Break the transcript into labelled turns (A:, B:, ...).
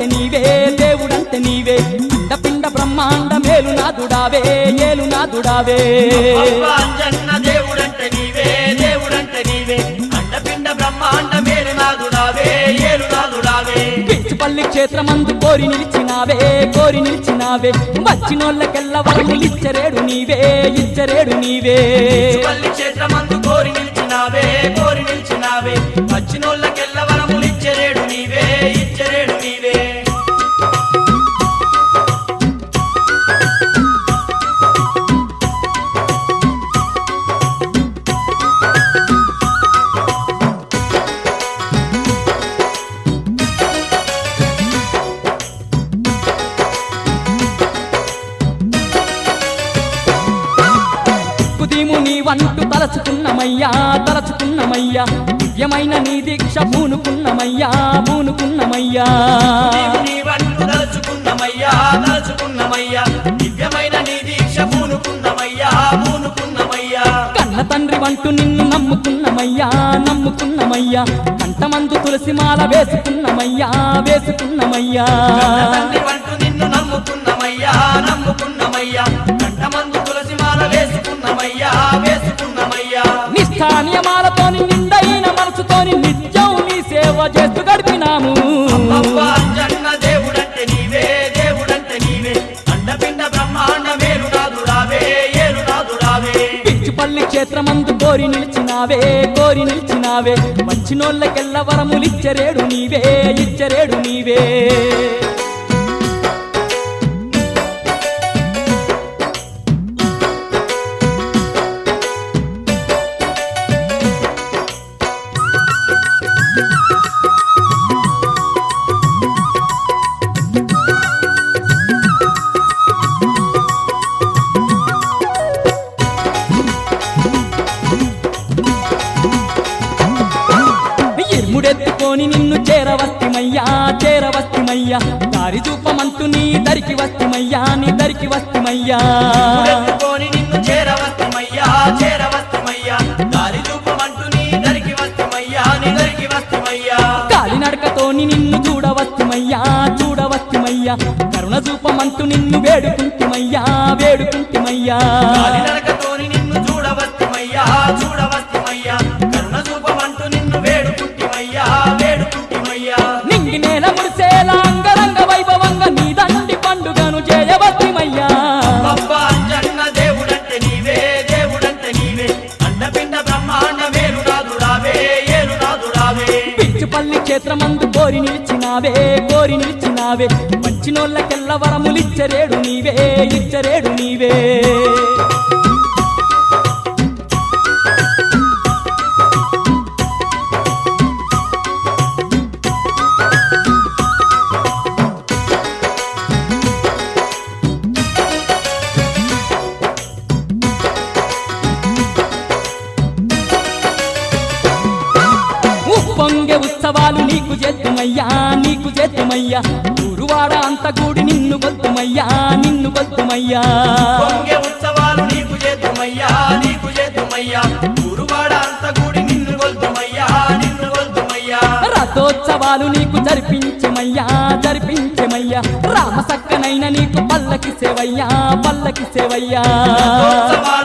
A: దేవుడంటే నీవే దేవుడంటే నీవే అండపిండ బ్రహ్మాండ మేలునాథుడావే ఏలునాథుడావే
B: అంజన్న దేవుడంటే నీవే దేవుడంటే నీవే అండపిండ బ్రహ్మాండ మేలునాథుడావే ఏలునాథుడావే
A: పిచ్చుపల్లి క్షేత్రమందు కోరి నిలిచినావే వచ్చినోళ్ళకెల్ల వరములిచ్చరేడు నీవే ఇచ్చరేడు నీవే
B: పల్లి క్షేత్రమందు కోరి నిలిచినావే వచ్చినోళ్ళకెల్ల వరములిచ్చరేడు నీవే ఇచ్చరేడు నీవే
A: వంటు తలచుకున్నమయ్యా దివ్యమైన నీ దీక్ష పూనుకున్నమయ్యా
B: దివ్యమైన నీ దీక్ష పూనుకున్నమయ్యా
A: కన్న తండ్రి వంటు నిన్ను నమ్ముకున్నమయ్యా కంటమందు తులసి మాల వేసుకున్నమయ్యా
B: తండ్రి వంటు నిన్ను నమ్ముకున్నమయ్యా కంటమందు తులసి మాల వేసుకున్నమయ్యా
A: నిష్ఠానియమాలతోని నిండైన మనసుతోని నిత్యం నీ సేవ చేస్తూ గడిపినాము
B: అంజన్న దేవుడంటే నీవే అండపిండ బ్రహ్మాండ మేలునాథుడావే ఏలునాథుడావే
A: పిచ్చుపల్లి క్షేత్రమందు కోరి నిలిచినావే వచ్చినోళ్ళకెల్ల వరములిచ్చరేడు నీవే ఇచ్చరేడు నీవే ఇర్ముడెత్తుకొని నిన్ను చేరవస్తిమయ్యా దారి చూపమంటూ నీ దరికి వస్తిమయ్యా
B: నిన్ను చేరవస్తిమయ్యా దారి చూపమంటూ నీ దరికి వస్తిమయ్యా
A: కాలినడకతోని నిన్ను చూడవస్తిమయ్యా కరుణ చూపమంటూ నిన్ను వేడుకుంటిమయ్యా
B: కాలినడకతోని నిన్ను చూడవస్తిమయ్యా కరుణ చూపమంటూ నిన్ను వేడుకుంటిమయ్యా
A: నింగి నేల మురిసేలా అంగరంగ వైభవంగా నీ దండి పండుగను చేయవస్తిమయ్యా
B: అంజన్న దేవుడంటే నీవే అండపిండ బ్రహ్మాండ మేలునాథుడావే ఏలునాథుడావే
A: పిచ్చుపల్లి క్షేత్రమందు కోరి నిలిచినావే వచ్చినోళ్ళకెల్ల వరములిచ్చరేడు నీవే పొంగే ఉత్సవాలు నీకు చేద్దుమయ్యా ఊరువాడ అంత కూడి నిన్ను గొద్దుమయ్యా
B: పొంగే ఉత్సవాలు నీకు చేద్దుమయ్యా ఊరువాడ అంత కూడి నిన్ను గొద్దుమయ్యా
A: రథోత్సవాలు నీకు జరిపించమయ్యా రామ సక్కనైన నీకు పల్లకి సేవయ్యా
B: రథోత్సవాలు